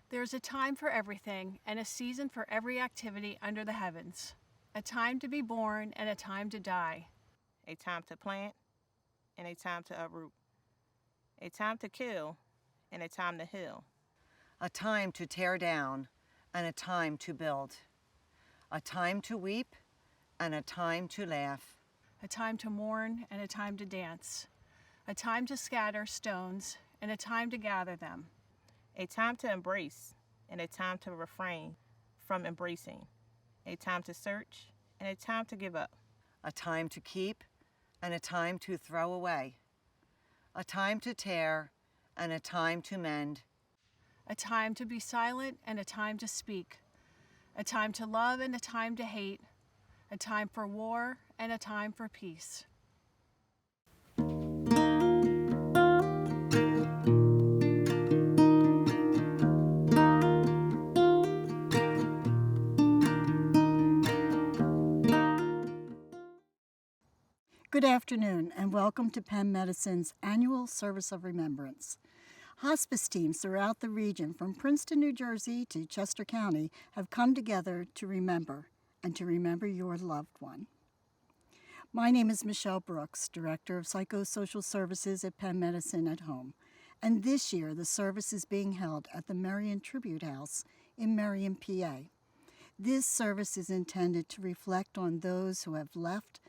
There's a time for everything and a season for every activity under the heavens. A time to be born and a time to die. A time to plant and a time to uproot. A time to kill and a time to heal. A time to tear down and a time to build. A time to weep and a time to laugh. A time to mourn and a time to dance. A time to scatter stones and a time to gather them. A time to embrace and a time to refrain from embracing. A time to search and a time to give up. A time to keep and a time to throw away. A time to tear and a time to mend. A time to be silent and a time to speak. A time to love and a time to hate. A time for war and a time for peace. Good afternoon and welcome to Penn Medicine's annual Service of Remembrance. Hospice teams throughout the region from Princeton, New Jersey to Chester County have come together to remember and to remember your loved one. My name is Michelle Brooks, Director of Psychosocial Services at Penn Medicine at Home, and this year the service is being held at the Marion Tribute House in Marion, PA. This service is intended to reflect on those who have left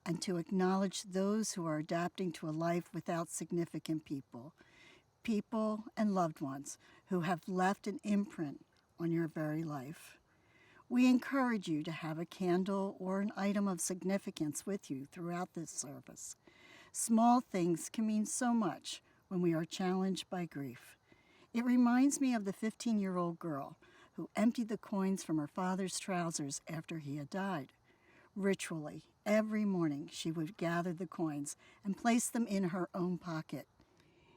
and to acknowledge those who are adapting to a life without significant people and loved ones who have left an imprint on your very life. We encourage you to have a candle or an item of significance with you throughout this service. Small things can mean so much when we are challenged by grief. It reminds me of the 15-year-old girl who emptied the coins from her father's trousers after he had died. Ritually, every morning she would gather the coins and place them in her own pocket.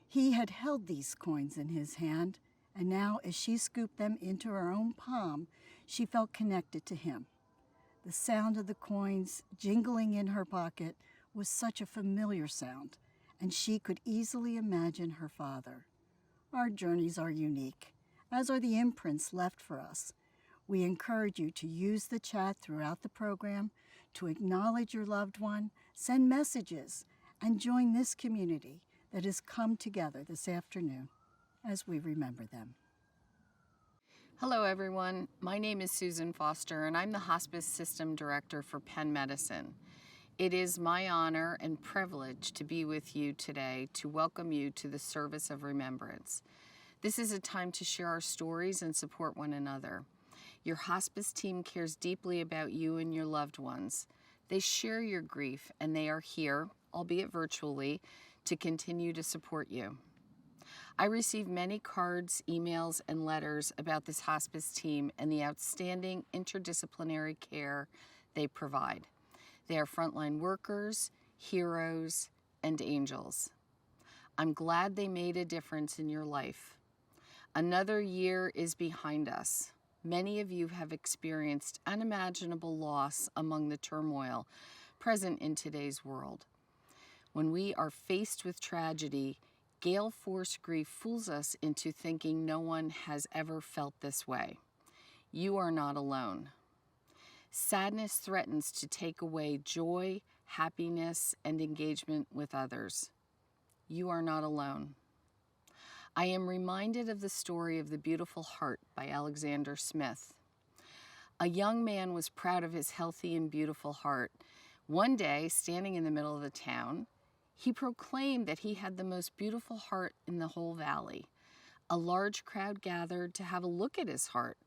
He had held these coins in his hand, and now as she scooped them into her own palm, she felt connected to him. The sound of the coins jingling in her pocket was such a familiar sound, and she could easily imagine her father. Our journeys are unique, as are the imprints left for us. We encourage you to use the chat throughout the program to acknowledge your loved one, send messages, and join this community that has come together this afternoon as we remember them. Hello everyone, my name is Susan Foster and I'm the Hospice System Director for Penn Medicine. It is my honor and privilege to be with you today to welcome you to the Service of Remembrance. This is a time to share our stories and support one another. Your hospice team cares deeply about you and your loved ones. They share your grief and they are here, albeit virtually, to continue to support you. I receive many cards, emails, and letters about this hospice team and the outstanding interdisciplinary care they provide. They are frontline workers, heroes, and angels. I'm glad they made a difference in your life. Another year is behind us. Many of you have experienced unimaginable loss among the turmoil present in today's world. When we are faced with tragedy, gale force grief fools us into thinking no one has ever felt this way. You are not alone. Sadness threatens to take away joy, happiness, and engagement with others. You are not alone. I am reminded of the story of the beautiful heart by Alexander Smith. A young man was proud of his healthy and beautiful heart. One day, standing in the middle of the town, he proclaimed that he had the most beautiful heart in the whole valley. A large crowd gathered to have a look at his heart.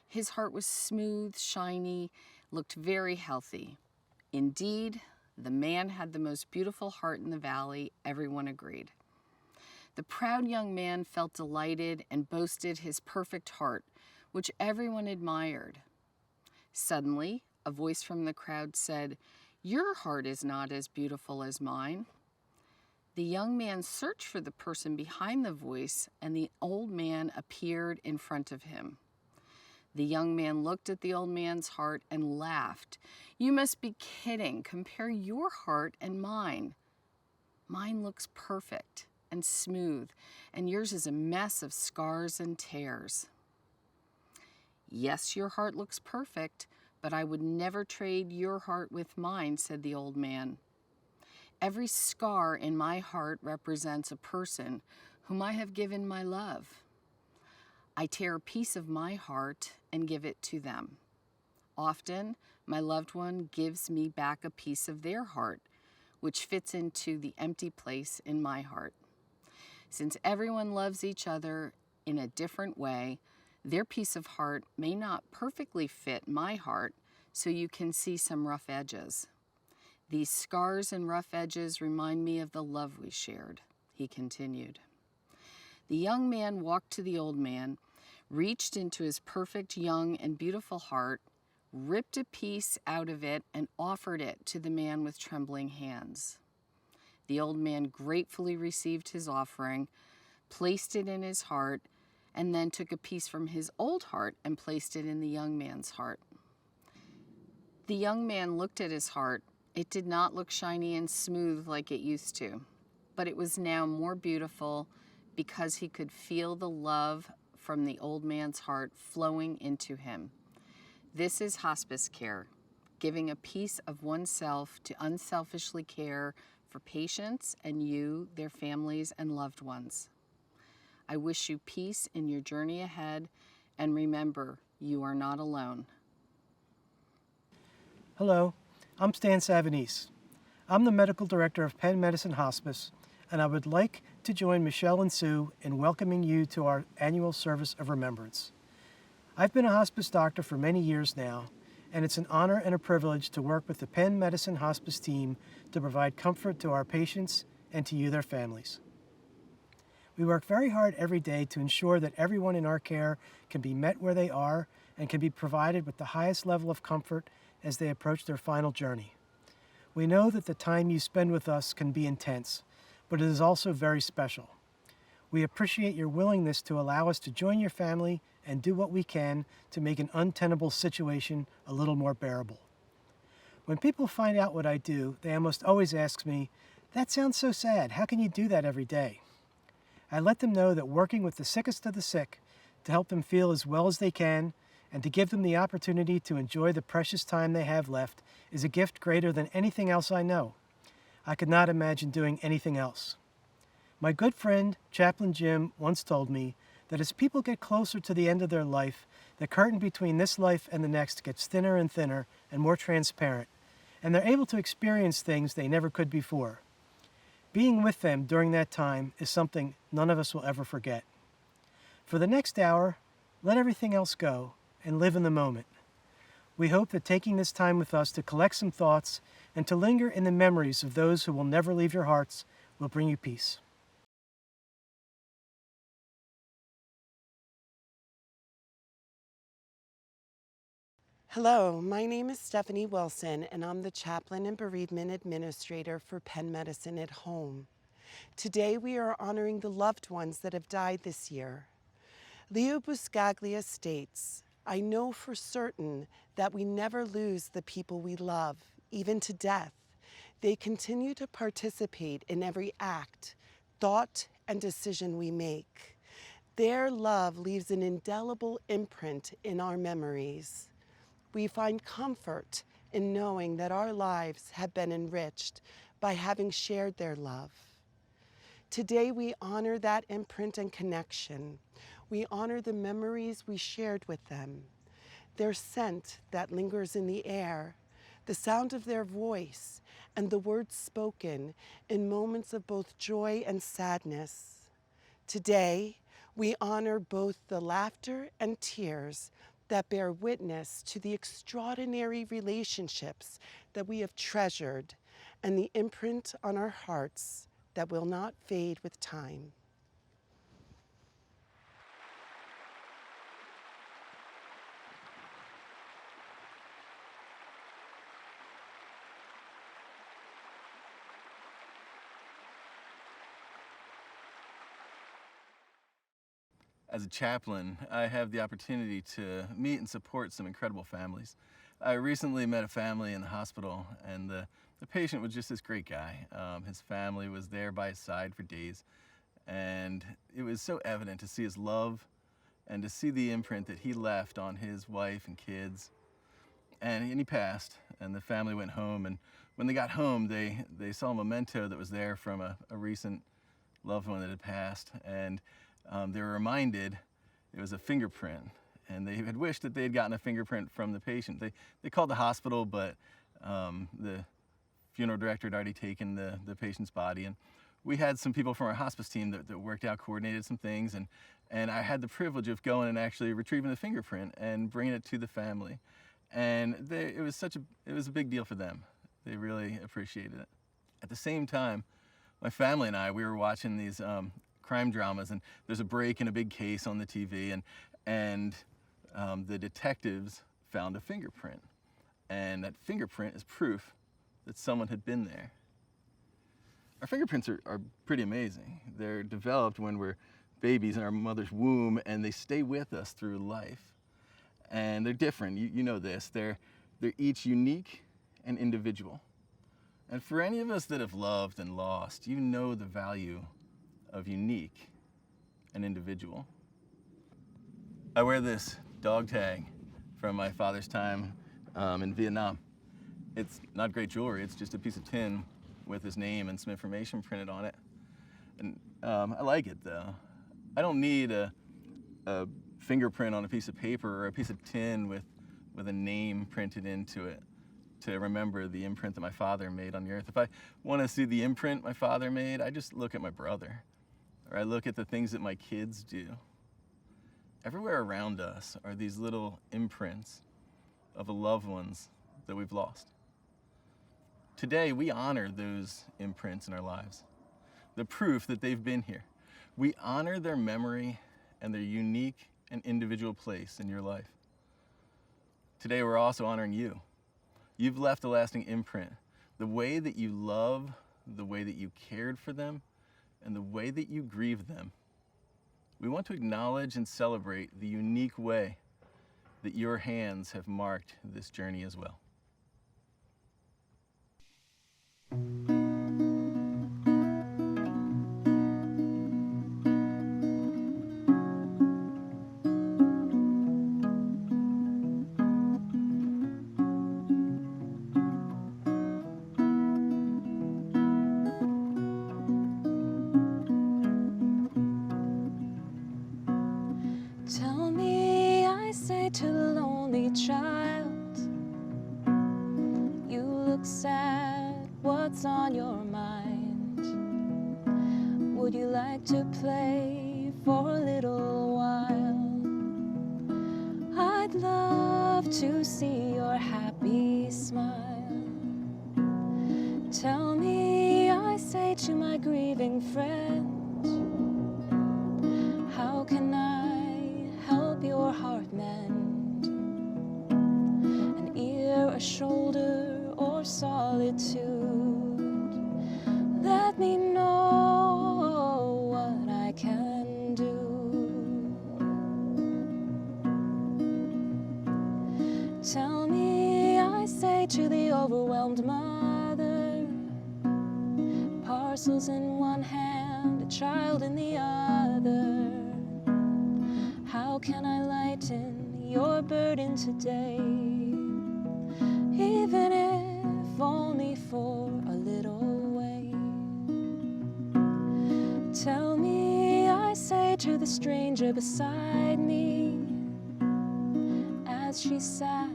His heart was smooth, shiny, looked very healthy. Indeed, the man had the most beautiful heart in the valley, everyone agreed. The proud young man felt delighted and boasted his perfect heart, which everyone admired. Suddenly, a voice from the crowd said, "Your heart is not as beautiful as mine." The young man searched for the person behind the voice, and the old man appeared in front of him. The young man looked at the old man's heart and laughed. "You must be kidding. Compare your heart and mine. Mine looks perfect and smooth, and yours is a mess of scars and tears." "Yes, your heart looks perfect, but I would never trade your heart with mine," said the old man. "Every scar in my heart represents a person whom I have given my love. I tear a piece of my heart and give it to them. Often, my loved one gives me back a piece of their heart, which fits into the empty place in my heart. Since everyone loves each other in a different way, their piece of heart may not perfectly fit my heart, so you can see some rough edges. These scars and rough edges remind me of the love we shared," he continued. The young man walked to the old man, reached into his perfect young and beautiful heart, ripped a piece out of it, and offered it to the man with trembling hands. The old man gratefully received his offering, placed it in his heart, and then took a piece from his old heart and placed it in the young man's heart. The young man looked at his heart. It did not look shiny and smooth like it used to, but it was now more beautiful because he could feel the love from the old man's heart flowing into him. This is hospice care, giving a piece of oneself to unselfishly care for patients and you, their families, and loved ones. I wish you peace in your journey ahead, and remember, you are not alone. Hello, I'm Stan Savanese. I'm the medical director of Penn Medicine Hospice, and I would like to join Michelle and Sue in welcoming you to our annual service of remembrance. I've been a hospice doctor for many years now, and it's an honor and a privilege to work with the Penn Medicine Hospice team to provide comfort to our patients and to you, their families. We work very hard every day to ensure that everyone in our care can be met where they are and can be provided with the highest level of comfort as they approach their final journey. We know that the time you spend with us can be intense, but it is also very special. We appreciate your willingness to allow us to join your family and do what we can to make an untenable situation a little more bearable. When people find out what I do, they almost always ask me, "That sounds so sad. How can you do that every day?" I let them know that working with the sickest of the sick to help them feel as well as they can and to give them the opportunity to enjoy the precious time they have left is a gift greater than anything else I know. I could not imagine doing anything else. My good friend, Chaplain Jim, once told me that as people get closer to the end of their life, the curtain between this life and the next gets thinner and thinner and more transparent, and they're able to experience things they never could before. Being with them during that time is something none of us will ever forget. For the next hour, let everything else go and live in the moment. We hope that taking this time with us to collect some thoughts and to linger in the memories of those who will never leave your hearts will bring you peace. Hello, my name is Stephanie Wilson, and I'm the Chaplain and Bereavement Administrator for Penn Medicine at Home. Today we are honoring the loved ones that have died this year. Leo Buscaglia states, "I know for certain that we never lose the people we love, even to death. They continue to participate in every act, thought, and decision we make. Their love leaves an indelible imprint in our memories. We find comfort in knowing that our lives have been enriched by having shared their love. Today we honor that imprint and connection. We honor the memories we shared with them, their scent that lingers in the air, the sound of their voice, and the words spoken in moments of both joy and sadness. Today, we honor both the laughter and tears that bear witness to the extraordinary relationships that we have treasured and the imprint on our hearts that will not fade with time." As a chaplain, I have the opportunity to meet and support some incredible families. I recently met a family in the hospital, and the patient was just this great guy. His family was there by his side for days, and it was so evident to see his love and to see the imprint that he left on his wife and kids. And he passed, and the family went home, and when they got home, they saw a memento that was there from a recent loved one that had passed, and they were reminded it was a fingerprint, and they had wished that they had gotten a fingerprint from the patient. They called the hospital, but the funeral director had already taken the patient's body, and we had some people from our hospice team that worked out, coordinated some things, and I had the privilege of going and actually retrieving the fingerprint and bringing it to the family. And it was a big deal for them. They really appreciated it. At the same time, my family and we were watching these crime dramas, and there's a break in a big case on the TV, and the detectives found a fingerprint, and that fingerprint is proof that someone had been there. Our fingerprints are pretty amazing. They're developed when we're babies in our mother's womb, and they stay with us through life. And they're different. You know this. They're each unique and individual. And for any of us that have loved and lost, you know the value of unique and individual. I wear this dog tag from my father's time in Vietnam. It's not great jewelry. It's just a piece of tin with his name and some information printed on it. And I like it, though. I don't need a fingerprint on a piece of paper or a piece of tin with a name printed into it to remember the imprint that my father made on the earth. If I want to see the imprint my father made, I just look at my brother, or I look at the things that my kids do. Everywhere around us are these little imprints of the loved ones that we've lost. Today, we honor those imprints in our lives, the proof that they've been here. We honor their memory and their unique and individual place in your life. Today, we're also honoring you. You've left a lasting imprint. The way that you love, the way that you cared for them, and the way that you grieve them. We want to acknowledge and celebrate the unique way that your hands have marked this journey as well. Tell me, I say to the lonely child, you look sad, what's on your mind? Would you like to play for a little while? I'd love to see your happy smile. Tell me, I say to my grieving friend, how can I help your heart mend? An ear, a shoulder, or solitude? Let me know what I can do. Tell me, I say to the overwhelmed mother, parcels in one hand, a child in the other. How can I lighten your burden today, even if only for a little way? Tell me, I say to the stranger beside me, as she sat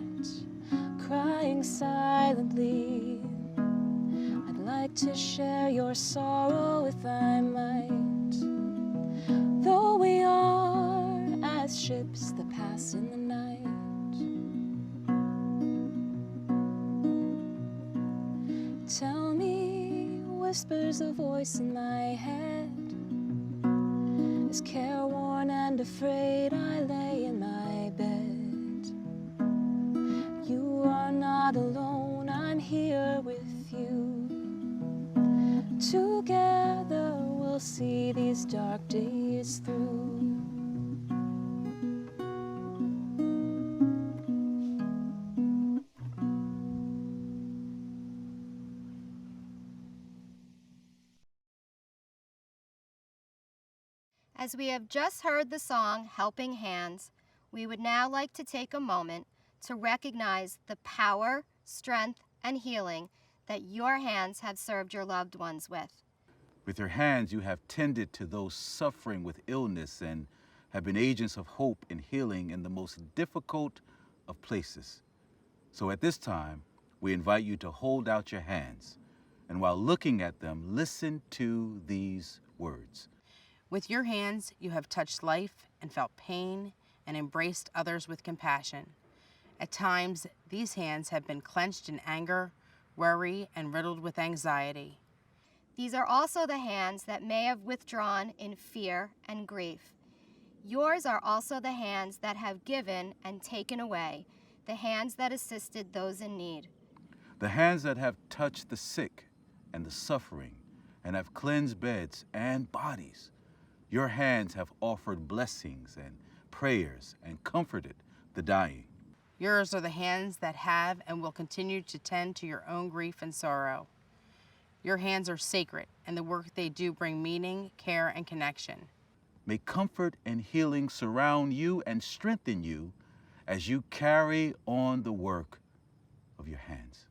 crying silently, I'd like to share your sorrow if I might, though we are as ships that pass in the night. Tell me, whispers a voice in my head, as careworn and afraid I lay in my bed. You are not alone, I'm here with you. Together we'll see these dark days through. As we have just heard the song Helping Hands, we would now like to take a moment to recognize the power, strength, and healing that your hands have served your loved ones with. With your hands, you have tended to those suffering with illness and have been agents of hope and healing in the most difficult of places. So at this time, we invite you to hold out your hands, and while looking at them, listen to these words. With your hands, you have touched life and felt pain and embraced others with compassion. At times, these hands have been clenched in anger, worry, and riddled with anxiety. These are also the hands that may have withdrawn in fear and grief. Yours are also the hands that have given and taken away, the hands that assisted those in need. The hands that have touched the sick and the suffering and have cleansed beds and bodies. Your hands have offered blessings and prayers and comforted the dying. Yours are the hands that have and will continue to tend to your own grief and sorrow. Your hands are sacred, and the work they do bring meaning, care, and connection. May comfort and healing surround you and strengthen you as you carry on the work of your hands.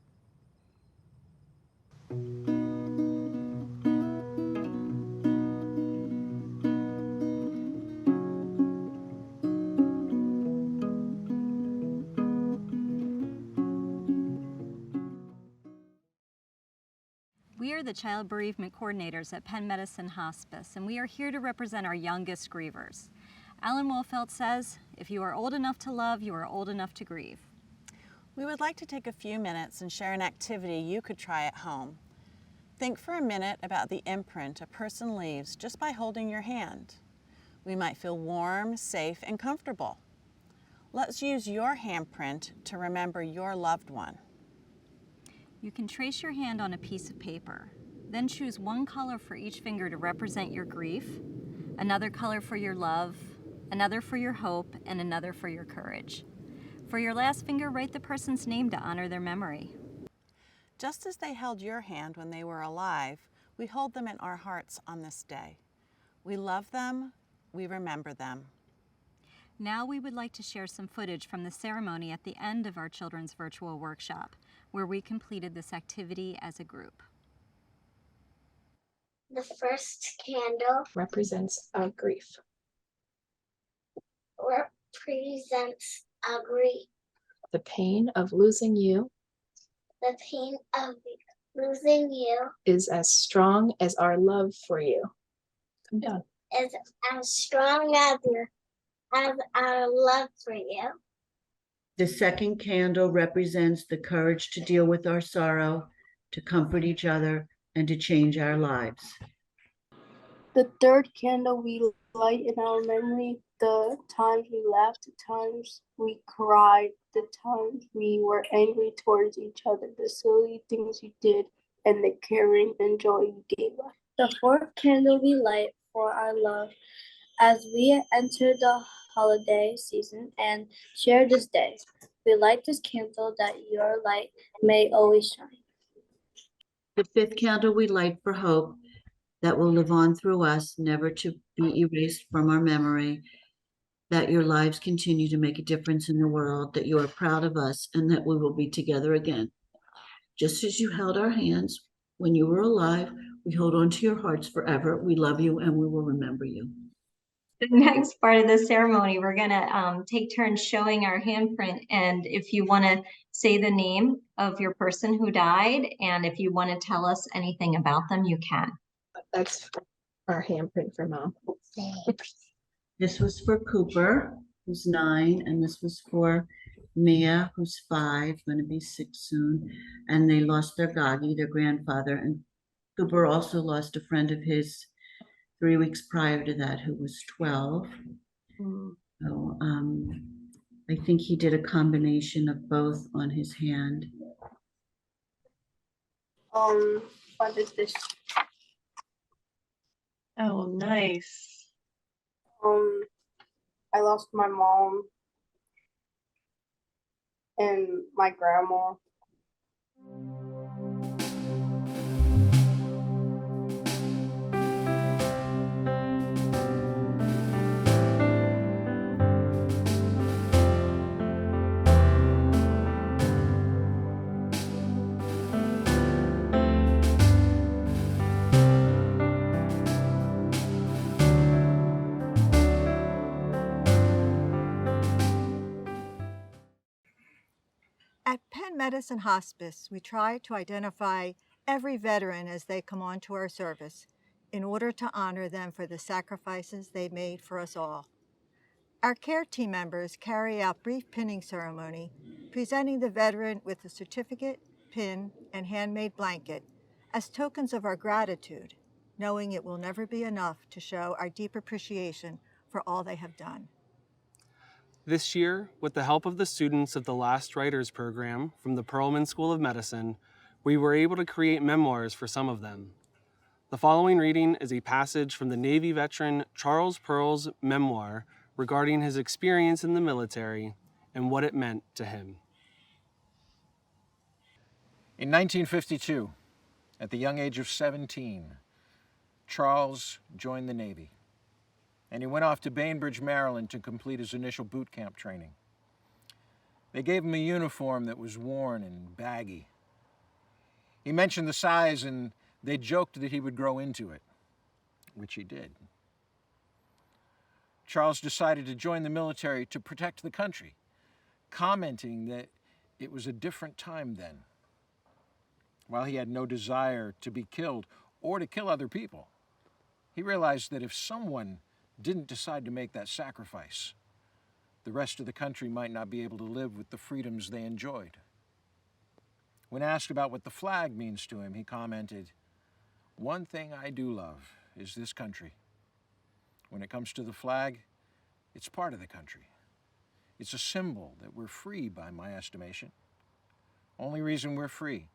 We are the Child Bereavement Coordinators at Penn Medicine Hospice, and we are here to represent our youngest grievers. Alan Wolfelt says, if you are old enough to love, you are old enough to grieve. We would like to take a few minutes and share an activity you could try at home. Think for a minute about the imprint a person leaves just by holding your hand. We might feel warm, safe, and comfortable. Let's use your handprint to remember your loved one. You can trace your hand on a piece of paper. Then choose one color for each finger to represent your grief, another color for your love, another for your hope, and another for your courage. For your last finger, write the person's name to honor their memory. Just as they held your hand when they were alive, we hold them in our hearts on this day. We love them, we remember them. Now we would like to share some footage from the ceremony at the end of our children's virtual workshop, where we completed this activity as a group. The first candle Represents our grief. represents a grief. The pain of losing you The pain of losing you is as strong as our love for you. Come down. is as strong as our love for you. The second candle represents the courage to deal with our sorrow, to comfort each other, and to change our lives. The third candle we light in our memory, the times we laughed, the times we cried, the times we were angry towards each other, the silly things you did, and the caring and joy you gave us. The fourth candle we light for our love as we enter the holiday season and share this day. We light this candle that your light may always shine. The fifth candle we light for hope that will live on through us, never to be erased from our memory, that your lives continue to make a difference in the world, that you are proud of us, and that we will be together again. Just as you held our hands when you were alive, we hold on to your hearts forever. We love you and we will remember you. The next part of the ceremony, we're going to take turns showing our handprint. And if you want to say the name of your person who died, and if you want to tell us anything about them, you can. That's our handprint for Mom. This was for Cooper, who's 9, and this was for Mia, who's 5, going to be 6 soon. And they lost their Gagi, their grandfather. And Cooper also lost a friend of his 3 weeks prior to that, who was 12. So I think he did a combination of both on his hand. What is this? Oh, nice. I lost my mom and my grandma. At Penn Medicine Hospice, we try to identify every veteran as they come onto our service in order to honor them for the sacrifices they made for us all. Our care team members carry out brief pinning ceremony, presenting the veteran with a certificate, pin, and handmade blanket as tokens of our gratitude, knowing it will never be enough to show our deep appreciation for all they have done. This year, with the help of the students of the Last Writers program from the Perelman School of Medicine, we were able to create memoirs for some of them. The following reading is a passage from the Navy veteran Charles Pearl's memoir regarding his experience in the military and what it meant to him. In 1952, at the young age of 17, Charles joined the Navy, and he went off to Bainbridge, Maryland to complete his initial boot camp training. They gave him a uniform that was worn and baggy. He mentioned the size, and they joked that he would grow into it, which he did. Charles decided to join the military to protect the country, commenting that it was a different time then. While he had no desire to be killed or to kill other people, he realized that if someone didn't decide to make that sacrifice, the rest of the country might not be able to live with the freedoms they enjoyed. When asked about what the flag means to him, he commented, "One thing I do love is this country. When it comes to the flag, it's part of the country. It's a symbol that we're free by my estimation. Only reason we're free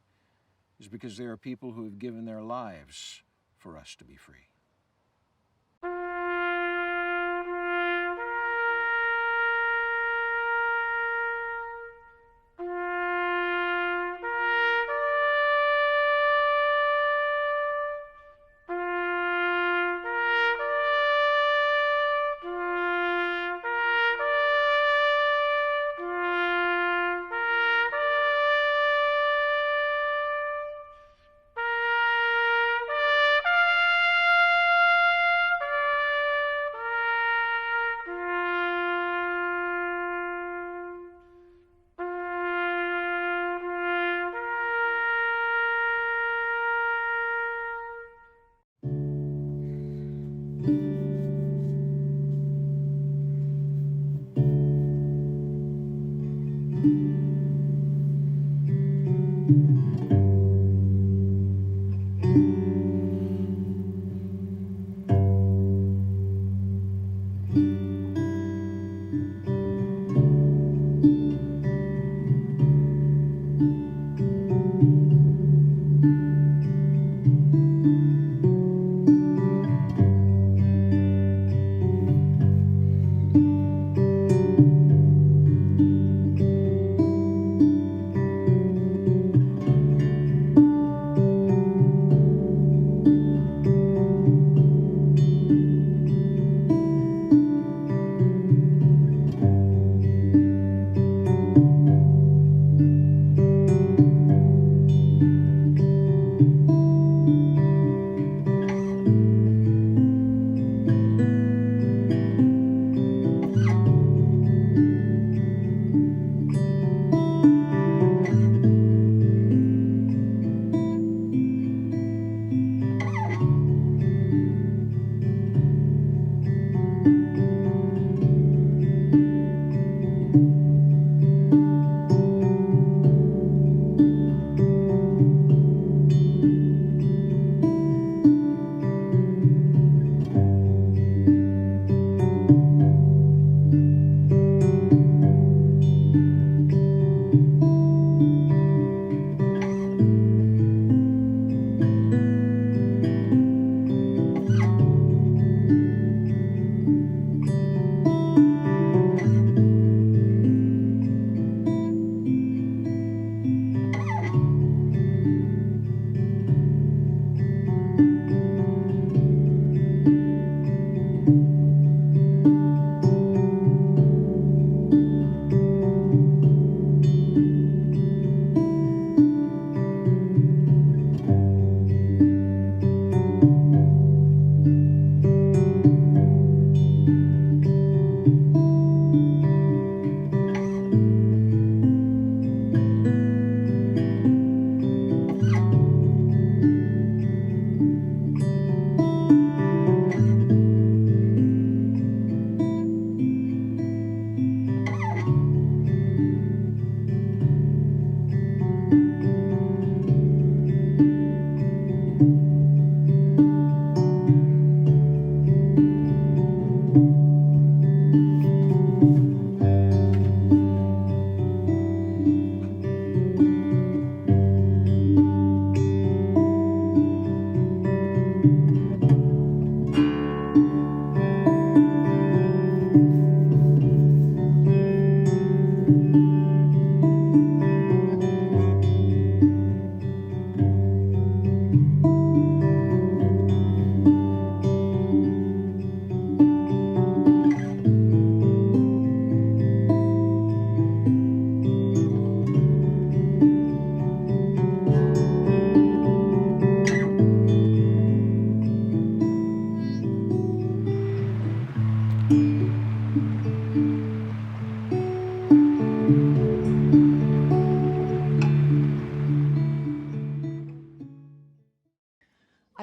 is because there are people who have given their lives for us to be free."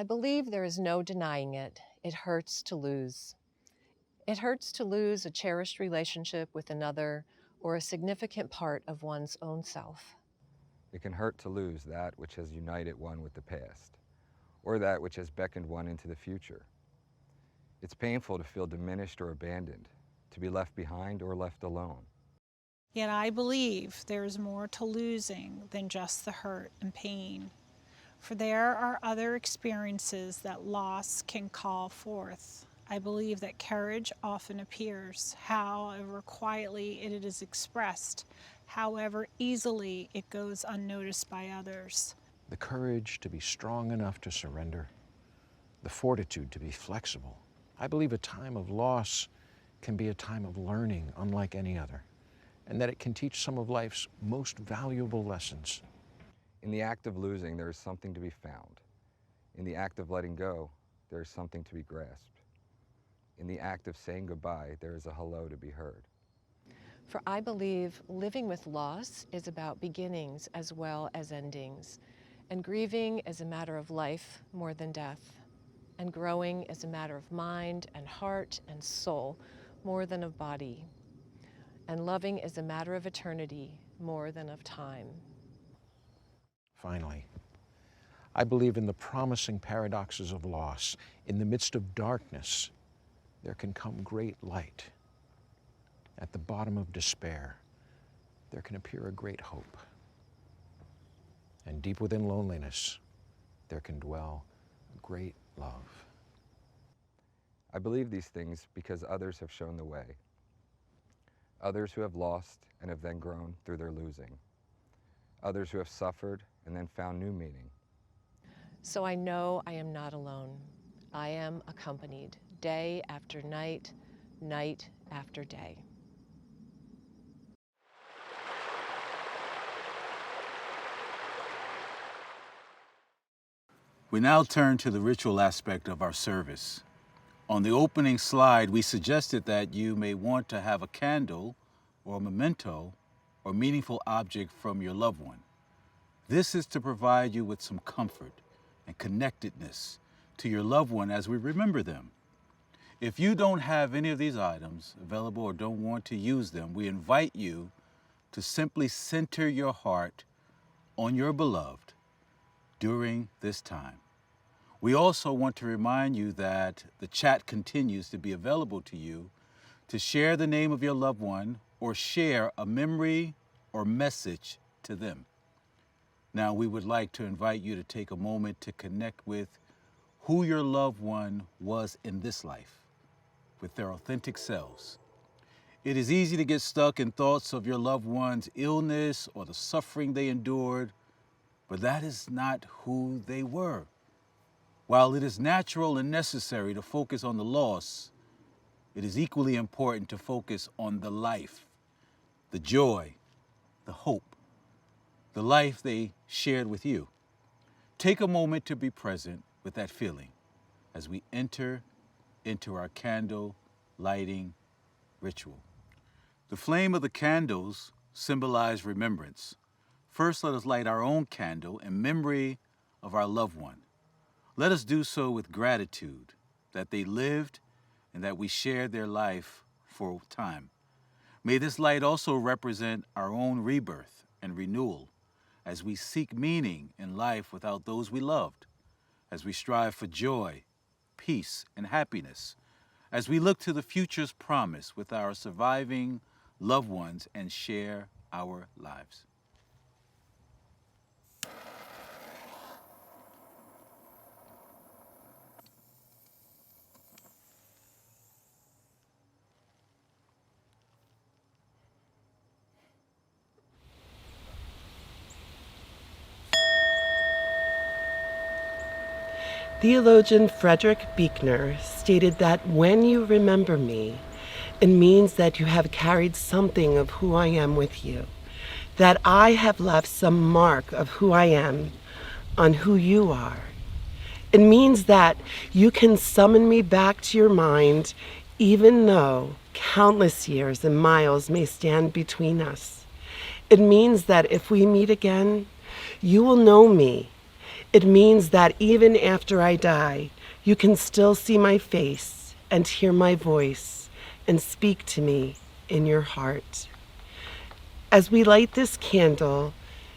I believe there is no denying it. It hurts to lose. It hurts to lose a cherished relationship with another or a significant part of one's own self. It can hurt to lose that which has united one with the past, or that which has beckoned one into the future. It's painful to feel diminished or abandoned, to be left behind or left alone. Yet I believe there is more to losing than just the hurt and pain. For there are other experiences that loss can call forth. I believe that courage often appears, however quietly it is expressed, however easily it goes unnoticed by others. The courage to be strong enough to surrender, the fortitude to be flexible. I believe a time of loss can be a time of learning unlike any other, and that it can teach some of life's most valuable lessons. In the act of losing, there is something to be found. In the act of letting go, there is something to be grasped. In the act of saying goodbye, there is a hello to be heard. For I believe living with loss is about beginnings as well as endings, and grieving is a matter of life more than death, and growing is a matter of mind and heart and soul more than of body, and loving is a matter of eternity more than of time. Finally, I believe in the promising paradoxes of loss. In the midst of darkness, there can come great light. At the bottom of despair, there can appear a great hope. And deep within loneliness, there can dwell a great love. I believe these things because others have shown the way. Others who have lost and have then grown through their losing. Others who have suffered and then found new meaning. So I know I am not alone. I am accompanied day after night, night after day. We now turn to the ritual aspect of our service. On the opening slide, we suggested that you may want to have a candle or a memento or meaningful object from your loved one. This is to provide you with some comfort and connectedness to your loved one as we remember them. If you don't have any of these items available or don't want to use them, we invite you to simply center your heart on your beloved during this time. We also want to remind you that the chat continues to be available to you to share the name of your loved one or share a memory or message to them. Now, we would like to invite you to take a moment to connect with who your loved one was in this life, with their authentic selves. It is easy to get stuck in thoughts of your loved one's illness or the suffering they endured, but that is not who they were. While it is natural and necessary to focus on the loss, it is equally important to focus on the life, the joy, the hope, the life they shared with you. Take a moment to be present with that feeling as we enter into our candle lighting ritual. The flame of the candles symbolize remembrance. First, let us light our own candle in memory of our loved one. Let us do so with gratitude that they lived and that we shared their life for time. May this light also represent our own rebirth and renewal as we seek meaning in life without those we loved, as we strive for joy, peace, and happiness, as we look to the future's promise with our surviving loved ones and share our lives. Theologian Frederick Buechner stated that when you remember me, it means that you have carried something of who I am with you, that I have left some mark of who I am on who you are. It means that you can summon me back to your mind even though countless years and miles may stand between us. It means that if we meet again, you will know me. It means that even after I die, you can still see my face and hear my voice and speak to me in your heart. As we light this candle,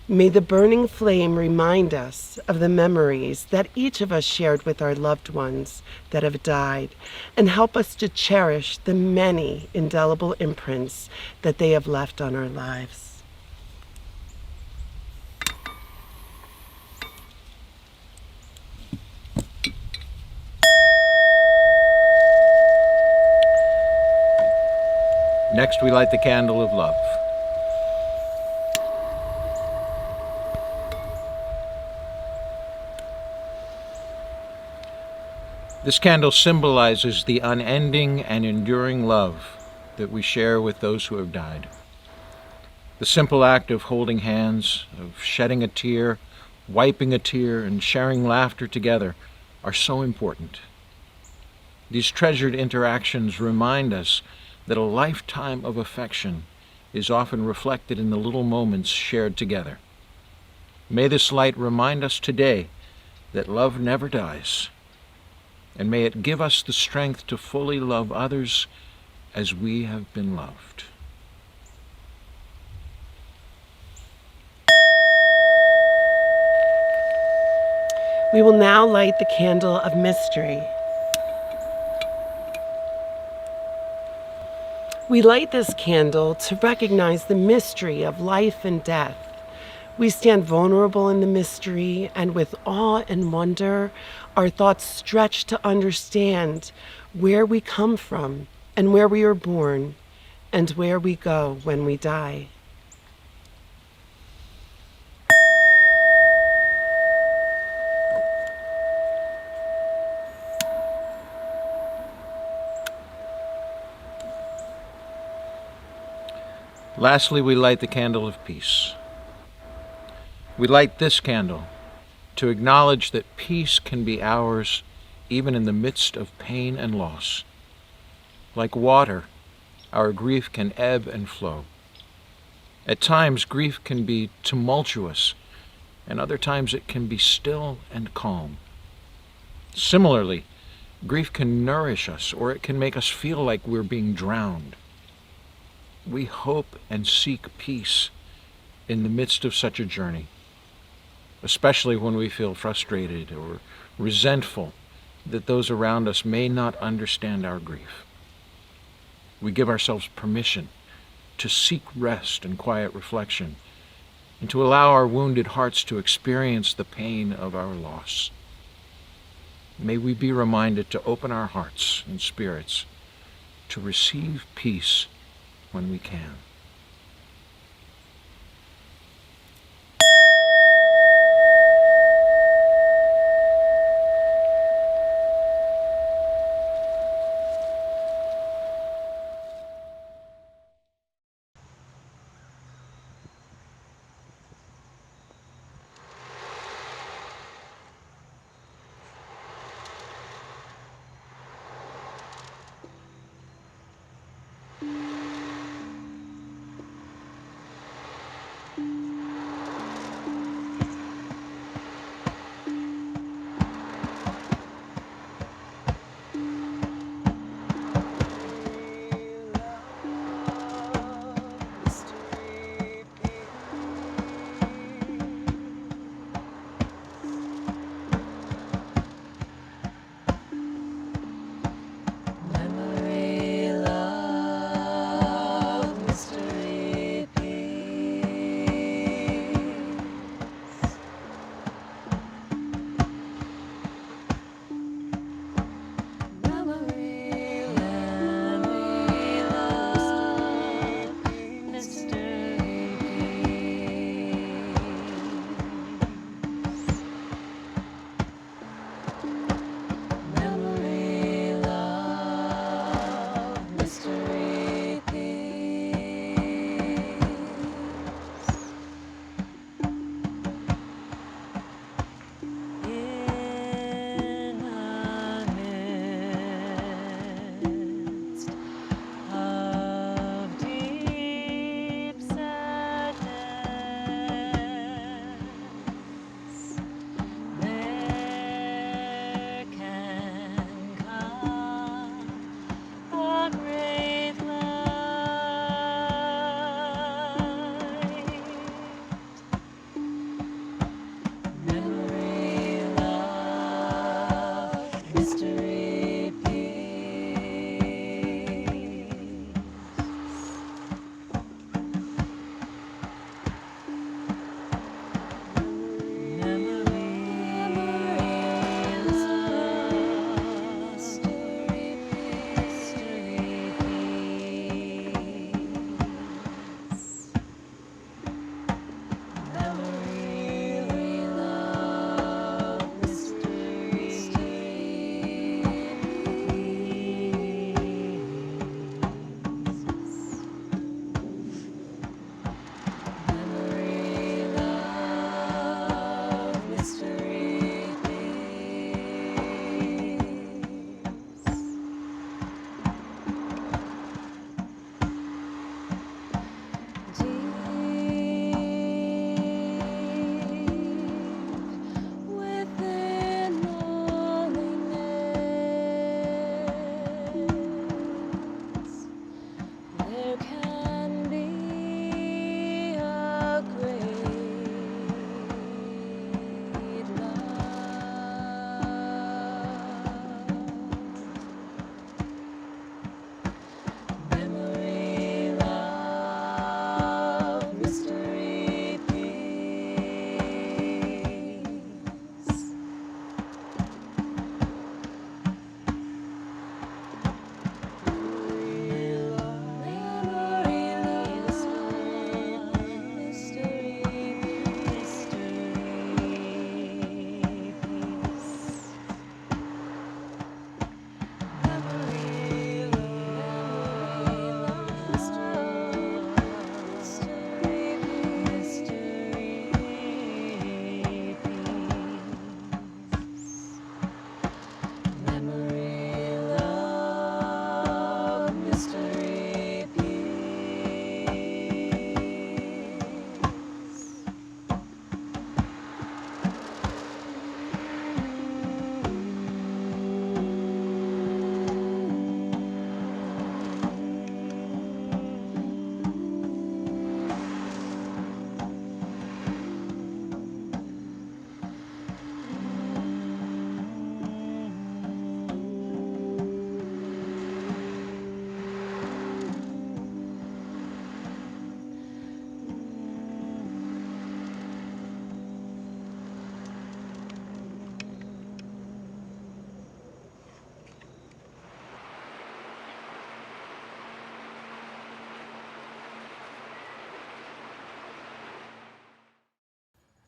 may the burning flame remind us of the memories that each of us shared with our loved ones that have died, and help us to cherish the many indelible imprints that they have left on our lives. Next, we light the candle of love. This candle symbolizes the unending and enduring love that we share with those who have died. The simple act of holding hands, of shedding a tear, wiping a tear, and sharing laughter together are so important. These treasured interactions remind us that a lifetime of affection is often reflected in the little moments shared together. May this light remind us today that love never dies, and may it give us the strength to fully love others as we have been loved. We will now light the candle of mystery. We light this candle to recognize the mystery of life and death. We stand vulnerable in the mystery, and with awe and wonder, our thoughts stretch to understand where we come from and where we are born and where we go when we die. Lastly, we light the candle of peace. We light this candle to acknowledge that peace can be ours even in the midst of pain and loss. Like water, our grief can ebb and flow. At times, grief can be tumultuous, and other times it can be still and calm. Similarly, grief can nourish us, or it can make us feel like we're being drowned. We hope and seek peace in the midst of such a journey, especially when we feel frustrated or resentful that those around us may not understand our grief. We give ourselves permission to seek rest and quiet reflection, and to allow our wounded hearts to experience the pain of our loss. May we be reminded to open our hearts and spirits to receive peace when we can.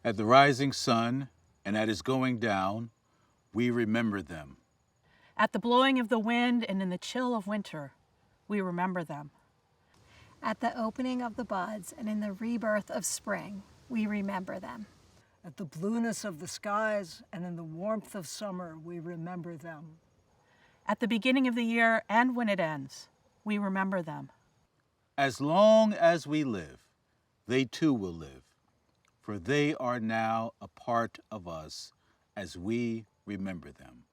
At the rising sun and at his going down, we remember them. At the blowing of the wind and in the chill of winter, we remember them. At the opening of the buds and in the rebirth of spring, we remember them. At the blueness of the skies and in the warmth of summer, we remember them. At the beginning of the year and when it ends, we remember them. As long as we live, they too will live, for they are now a part of us as we remember them.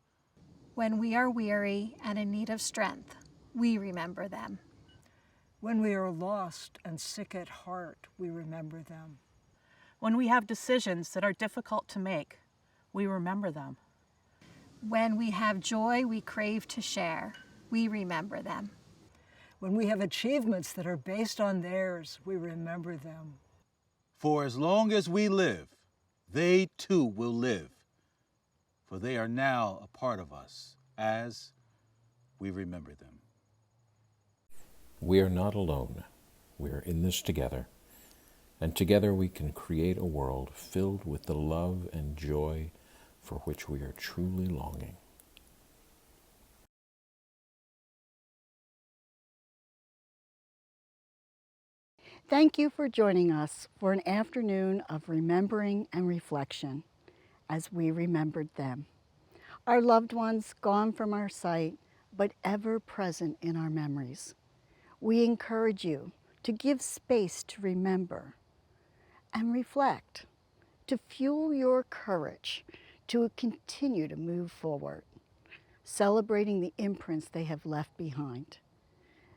When we are weary and in need of strength, we remember them. When we are lost and sick at heart, we remember them. When we have decisions that are difficult to make, we remember them. When we have joy we crave to share, we remember them. When we have achievements that are based on theirs, we remember them. For as long as we live, they too will live, for they are now a part of us as we remember them. We are not alone. We are in this together. And together we can create a world filled with the love and joy for which we are truly longing. Thank you for joining us for an afternoon of remembering and reflection as we remembered them. Our loved ones gone from our sight, but ever present in our memories. We encourage you to give space to remember and reflect, to fuel your courage to continue to move forward, celebrating the imprints they have left behind.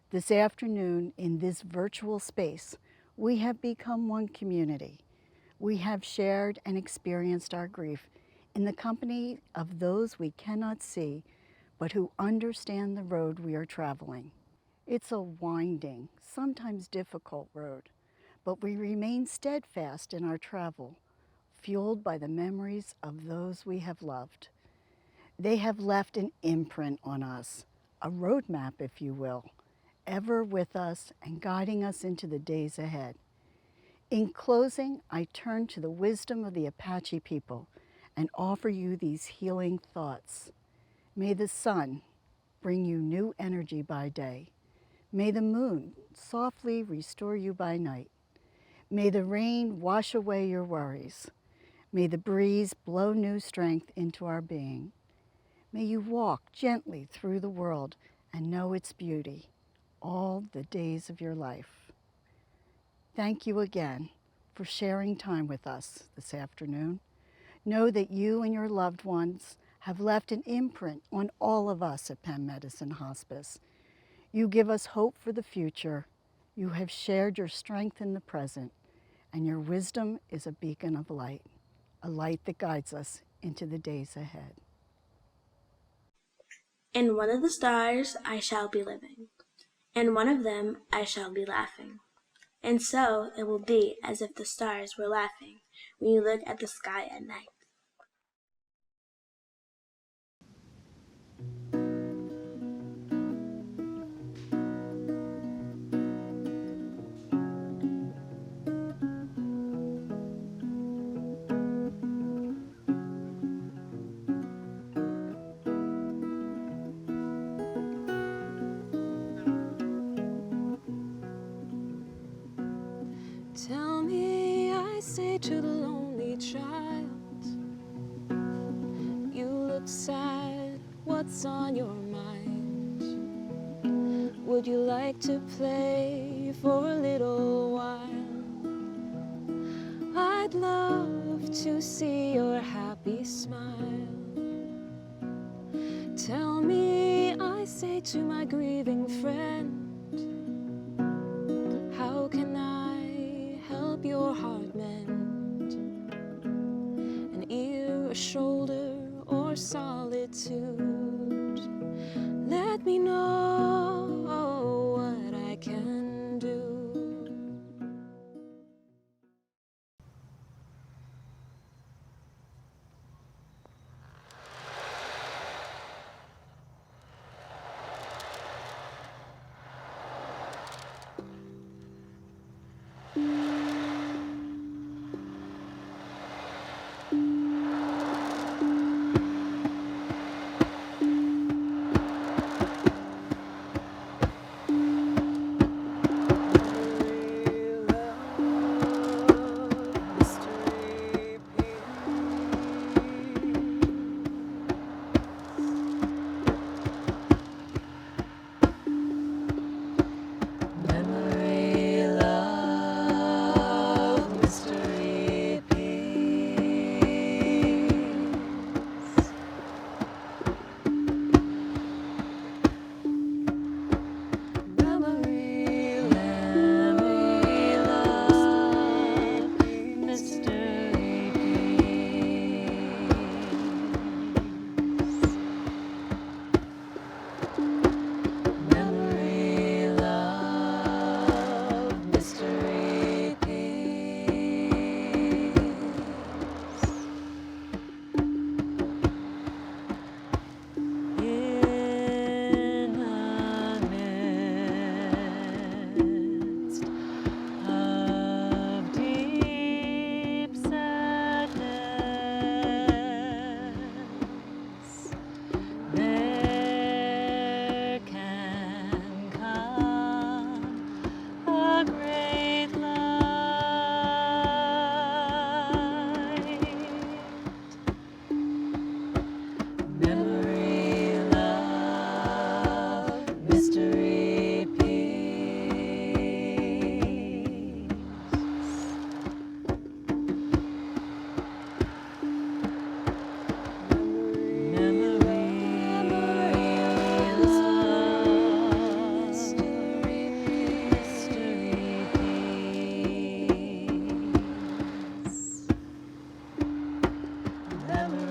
This afternoon, in this virtual space, we have become one community. We have shared and experienced our grief in the company of those we cannot see, but who understand the road we are traveling. It's a winding, sometimes difficult road, but we remain steadfast in our travel, fueled by the memories of those we have loved. They have left an imprint on us, a roadmap, if you will, ever with us and guiding us into the days ahead. In closing, I turn to the wisdom of the Apache people and offer you these healing thoughts. May the sun bring you new energy by day. May the moon softly restore you by night. May the rain wash away your worries. May the breeze blow new strength into our being. May you walk gently through the world and know its beauty all the days of your life. Thank you again for sharing time with us this afternoon. Know that you and your loved ones have left an imprint on all of us at Penn Medicine Hospice. You give us hope for the future. You have shared your strength in the present, and your wisdom is a beacon of light, a light that guides us into the days ahead. In one of the stars I shall be living, in one of them I shall be laughing. And so it will be as if the stars were laughing when you look at the sky at night. Tell me, I say to the lonely child, you look sad, what's on your mind? Would you like to play for a little while? I'd love to see your happy smile. Tell me, I say to my grieving friend, how can I help your heart mend? An ear, a shoulder, or solitude? Let me know what I can do. memories.